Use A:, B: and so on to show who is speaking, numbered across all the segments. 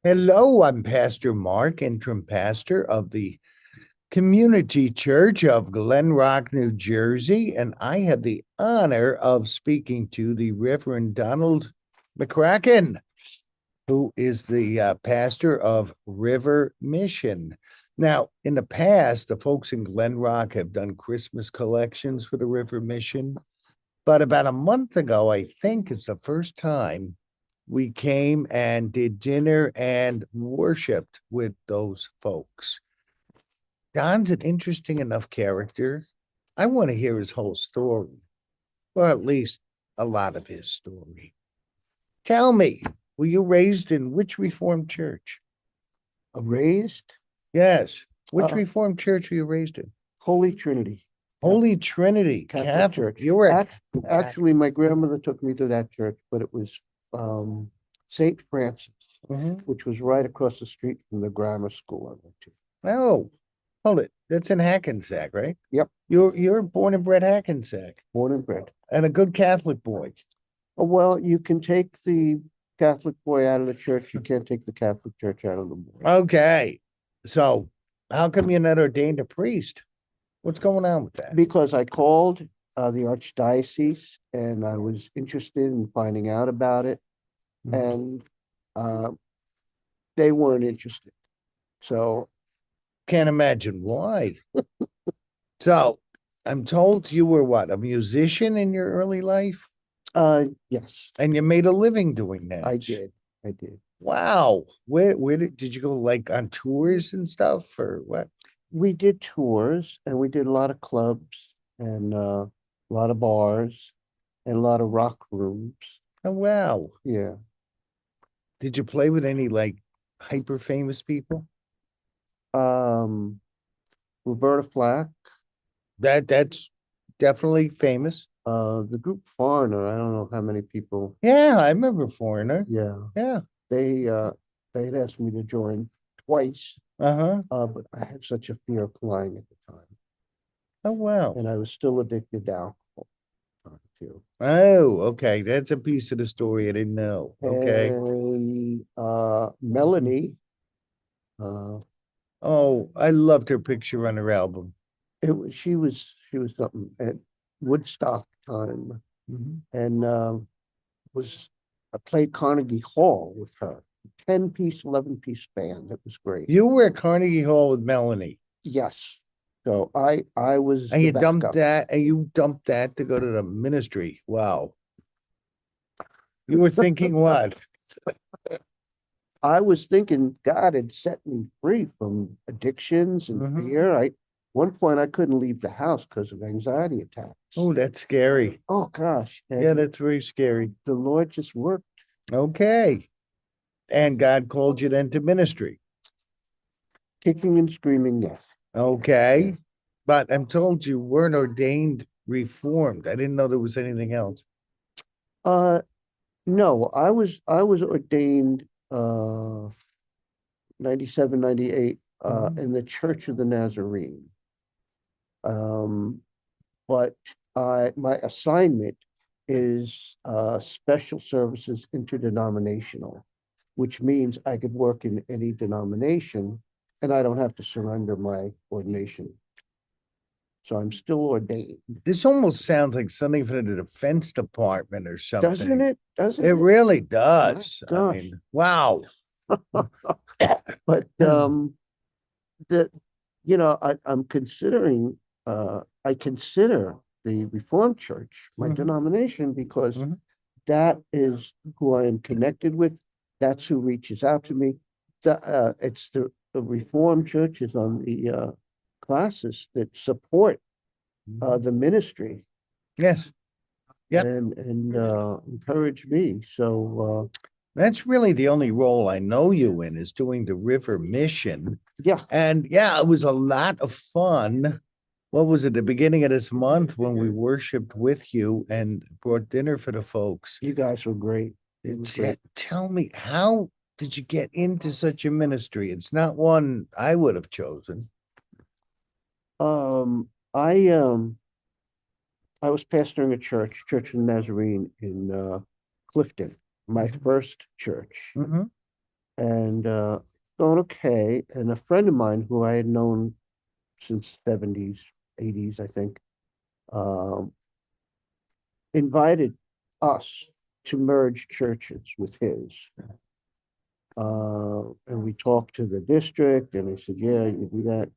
A: Hello, I'm Pastor Mark, interim pastor of the Community Church of Glen Rock, New Jersey, and I have the honor of speaking to the Reverend Donald McCraken, who is the pastor of River Mission. Now, in the past, the folks in Glen Rock have done Christmas collections for the River Mission, but about a month ago, I think it's the first time we came and did dinner and worshiped with those folks. Don's an interesting enough character. I want to hear his whole story, or at least a lot of his story. Tell me, were you raised in which Reformed church?
B: Raised
A: Yes. Which
B: uh,
A: Reformed church were you raised in?
B: Holy Trinity
A: Holy Trinity
B: Catholic Church.
A: You were
B: Actually, my grandmother took me to that church, but it was St. Francis,
A: Mhm.
B: which was right across the street from the grammar school I went to.
A: Oh, hold it. That's in Hackensack, right?
B: Yep,
A: You're born and bred Hackensack
B: born and bred.
A: and a good Catholic boy.
B: Oh, well, you can take the Catholic boy out of the church. You can't take the Catholic Church out of the boy.
A: Okay. So how come you're not ordained a priest? What's going on with that?
B: Because I called the archdiocese and I was interested in finding out about it, and uh, they weren't interested. So
A: Can't imagine why. So I'm told you were what, a musician in your early life?
B: yes,
A: And you made a living doing that.
B: I did. I did.
A: Wow. Where did you go, like on tours and stuff or what?
B: We did tours and we did a lot of clubs and a lot of bars and a lot of rock rooms.
A: Oh wow.
B: Yeah.
A: Did you play with any like hyper famous people?
B: Um, Roberta Flack,
A: That's definitely famous.
B: the group Foreigner, I don't know how many people.
A: Yeah, I remember Foreigner.
B: Yeah.
A: Yeah.
B: They they had asked me to join twice,
A: Uh-huh.
B: but I had such a fear of flying at the time.
A: Oh wow.
B: And I was still addicted to alcohol too.
A: Oh, okay. That's a piece of the story I didn't know. Okay.
B: And Melanie, uh,
A: Oh, I loved her picture on her album.
B: she was something at Woodstock time,
A: Mhm.
B: and was I played Carnegie Hall with her, 10-piece, 11-piece band. It was great.
A: You were at Carnegie Hall with Melanie,
B: Yes. So I was
A: and
B: the
A: you dumped
B: backup.
A: that, and you dumped that to go to the ministry. Wow. You were thinking what?
B: I was thinking God had set me free from addictions and
A: Mhm.
B: fear. One point I couldn't leave the house because of anxiety attacks.
A: Oh, that's scary.
B: Oh gosh.
A: Yeah,
B: And
A: that's very scary.
B: the Lord just worked.
A: Okay. And God called you then to ministry.
B: Kicking and screaming, yes.
A: Okay. But I'm told you weren't ordained reformed. I didn't know there was anything else.
B: Uh no, I was ordained 97, 98
A: Mhm.
B: in the Church of the Nazarene. Um, but my assignment is special services interdenominational, which means I could work in any denomination and I don't have to surrender my ordination. So I'm still ordained.
A: This almost sounds like something from the Defense Department or
B: Doesn't
A: something.
B: it? Doesn't
A: It
B: it?
A: really
B: My
A: does. I
B: gosh.
A: mean, wow.
B: But the I'm considering I consider the Reformed Church my
A: Mhm,
B: denomination because
A: mhm.
B: that is who I am connected with. That's who reaches out to me. It's the Reformed churches on the classes that support the ministry
A: Yes. Yep.
B: and encourage me. So
A: That's really the only role I know you in is doing the river mission.
B: yeah,
A: And yeah, it was a lot of fun. What was it, the beginning of this month when we worshiped with you and brought dinner for the folks?
B: you guys were great. You were great.
A: Tell me, how did you get into such a ministry? It's not one I would have chosen.
B: Um, I um, I was pastoring a church, Church of the Nazarene in Clifton, my first church.
A: Mhm.
B: and going okay. And a friend of mine who I had known since 70s, 80s, I think, um, invited us to merge churches with his. And we talked to the district, and they said, "Yeah, you do that."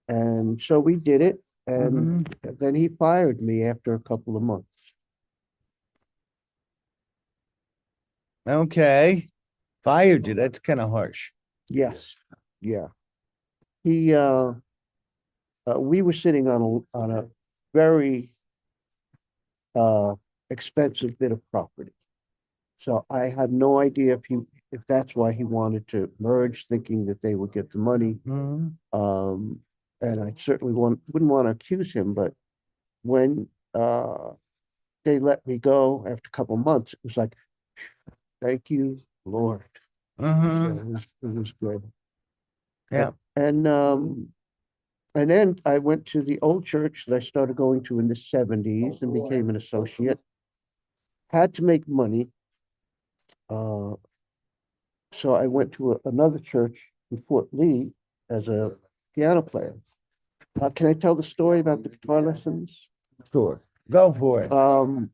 B: And so we did it.
A: Hmm.
B: And then he fired me after a couple of months.
A: Okay. Fired you. That's kind of harsh.
B: Yes. Yeah. He we were sitting on a very uh expensive bit of property. So I had no idea if that's why he wanted to merge, thinking that they would get the money.
A: Mhm.
B: Um, and I certainly wouldn't want to accuse him, but when they let me go after a couple of months, it was like, thank you, Lord. So
A: Mhm.
B: it was good.
A: Yeah.
B: And and then I went to the old church that I started going to in the 70s and became an associate. Had to make money. Uh, so I went to another church in Fort Lee as a piano player. Can I tell the story about the guitar lessons?
A: Sure. Go for it.
B: Um,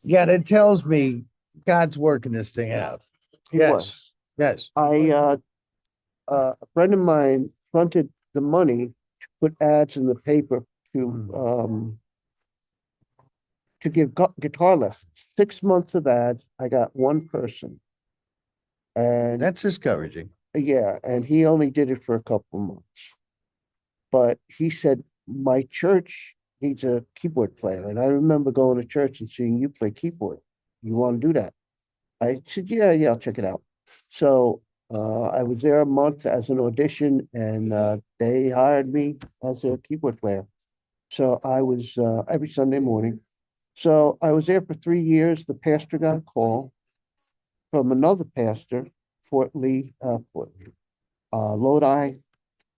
A: Yeah, that tells me God's working this thing out.
B: he was.
A: Yes. Yes.
B: A friend of mine fronted the money to put ads in the paper to
A: Mm.
B: um, to give guitar lessons. 6 months of ads. I got one person, and
A: That's discouraging.
B: yeah, and he only did it for a couple months. But he said my church needs a keyboard player, and I remember going to church and seeing you play keyboard. You want to do that? I said, yeah, yeah, I'll check it out. So I was there a month as an audition, and they hired me as a keyboard player. So I was every Sunday morning. So I was there for 3 years. The pastor got a call from another pastor, Lodi,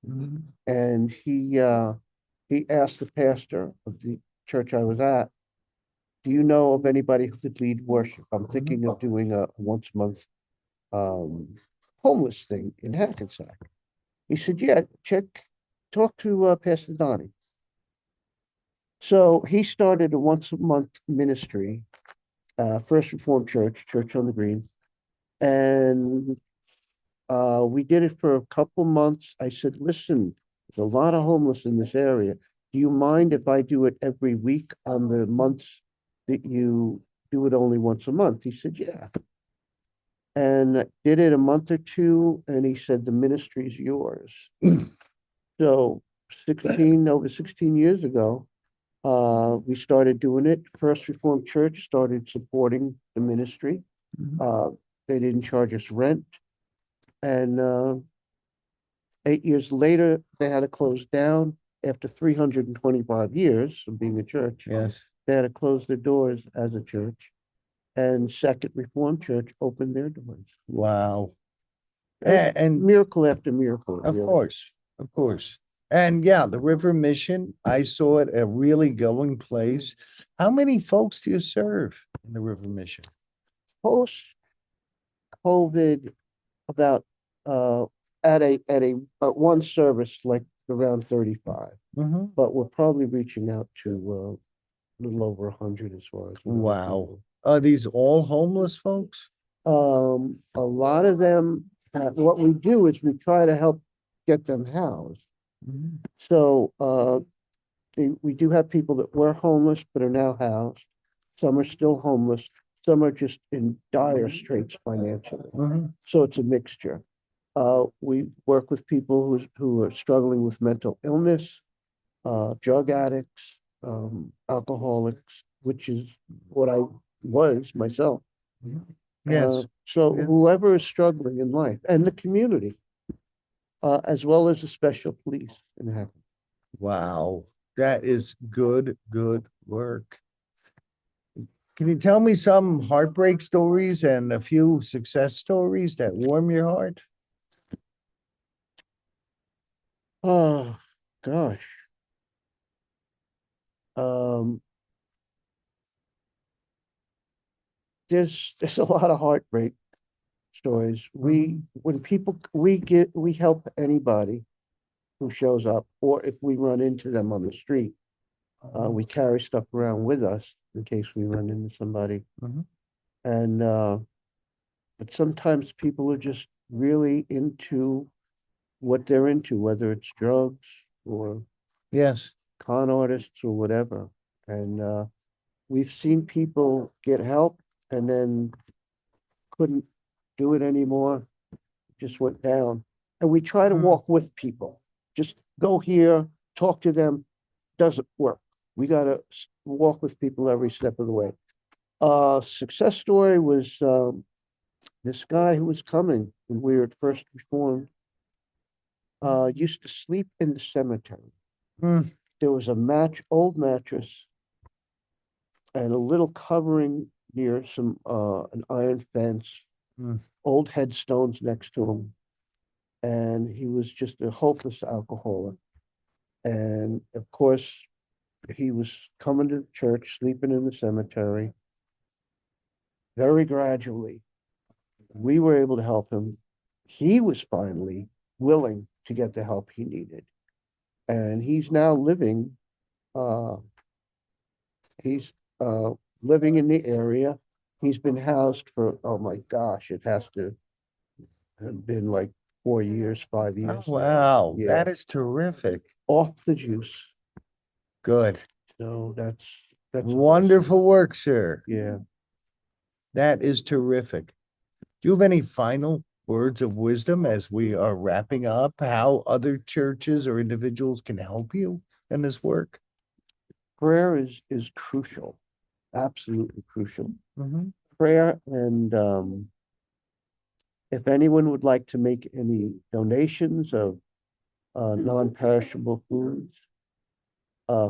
A: Mhm.
B: and he asked the pastor of the church I was at, "Do you know of anybody who could lead worship? I'm thinking of doing a once a month um, homeless thing in Hackensack." He said, "Yeah, talk to Pastor Donnie." So he started a once a month ministry, First Reformed Church, Church on the Green, and we did it for a couple months. I said, "Listen, there's a lot of homeless in this area. Do you mind if I do it every week on the months that you do it only once a month?" He said, "Yeah." And did it a month or two, and he said, "The ministry's yours." So over 16 years ago, we started doing it. First Reformed Church started supporting the ministry.
A: Mhm.
B: Uh, they didn't charge us rent. And 8 years later, they had to close down after 325 years of being a church.
A: Yes.
B: They had to close their doors as a church. And Second Reformed Church opened their doors.
A: Wow.
B: And
A: And
B: miracle after miracle,
A: of
B: really.
A: course, of course. And yeah, the River Mission, I saw it a really going place. How many folks do you serve in the River Mission?
B: Post COVID, about uh, at one service like around 35,
A: Mhm.
B: but we're probably reaching out to a little over 100 as far as we know
A: Wow.
B: people.
A: Are these all homeless folks?
B: A lot of them, what we do is we try to help get them housed.
A: Mhm.
B: So we do have people that were homeless but are now housed. Some are still homeless. Some are just in dire straits financially.
A: Mhm.
B: So it's a mixture. We work with people who are struggling with mental illness, drug addicts, alcoholics, which is what I was myself.
A: Yes.
B: So
A: Yeah.
B: whoever is struggling in life and the community, as well as the special police in Hackney.
A: Wow. That is good, good work. Can you tell me some heartbreak stories and a few success stories that warm your heart?
B: Oh gosh. Um, there's a lot of heartbreak stories. When people, we help anybody who shows up, or if we run into them on the street, we carry stuff around with us in case we run into somebody.
A: Mhm.
B: And, but sometimes people are just really into what they're into, whether it's drugs or
A: Yes.
B: con artists or whatever. And, we've seen people get help and then couldn't do it anymore, just went down. And we try to
A: Mm.
B: walk with people. Just go here, talk to them. Doesn't work. We gotta walk with people every step of the way. Success story was this guy who was coming when we were at first reformed, used to sleep in the cemetery.
A: Mm.
B: There was a old mattress and a little covering near some an iron fence,
A: Mm.
B: old headstones next to him. And he was just a hopeless alcoholic. And of course, he was coming to church, sleeping in the cemetery. Very gradually, we were able to help him. He was finally willing to get the help he needed. And he's now uh, he's living in the area. He's been housed for, oh my gosh, it has to have been like 4 years, 5 years.
A: Oh, wow.
B: Yeah.
A: That is terrific.
B: Off the juice.
A: Good.
B: So that's
A: Wonderful work, sir.
B: Yeah.
A: That is terrific. Do you have any final words of wisdom as we are wrapping up? How other churches or individuals can help you in this work?
B: Prayer is crucial, absolutely crucial.
A: Mhm.
B: Prayer, and if anyone would like to make any donations of non-perishable foods,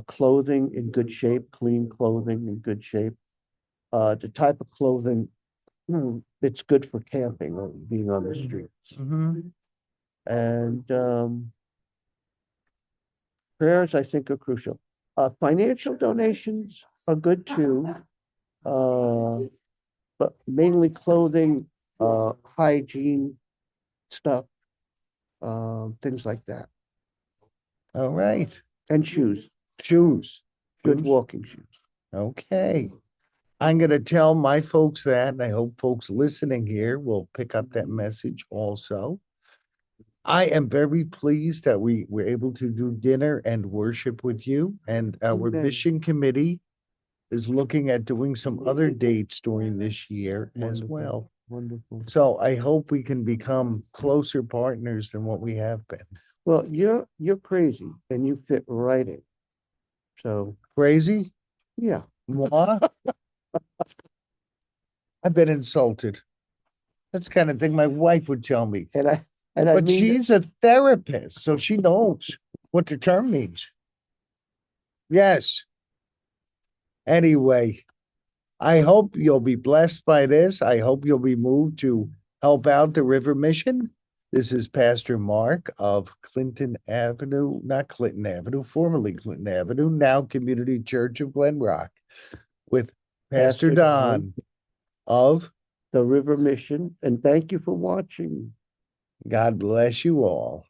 B: clothing in good shape, clean clothing in good shape, the type of clothing it's good for camping or being on the streets.
A: Mhm.
B: And prayers, I think, are crucial. Financial donations are good too, but mainly clothing, hygiene stuff, things like that,
A: All right.
B: and shoes,
A: Shoes.
B: good
A: Shoes.
B: walking shoes.
A: Okay. I'm going to tell my folks that, and I hope folks listening here will pick up that message also. I am very pleased that we were able to do dinner and worship with you. And our
B: Amen.
A: mission committee is looking at doing some other dates during this year as
B: Wonderful.
A: well.
B: Wonderful.
A: So I hope we can become closer partners than what we have been.
B: Well, you're crazy and you fit right in. So
A: Crazy?
B: yeah.
A: Moi? I've been insulted. That's the kind of thing my wife would tell me.
B: And I
A: But
B: mean
A: she's a therapist, so she knows what the term means. Yes. Anyway, I hope you'll be blessed by this. I hope you'll be moved to help out the River Mission. This is Pastor Mark of Clinton Avenue, not Clinton Avenue, formerly Clinton Avenue, now Community Church of Glen Rock, with Pastor
B: Pastor
A: Don of
B: the River Mission, and thank you for watching.
A: God Bless You All.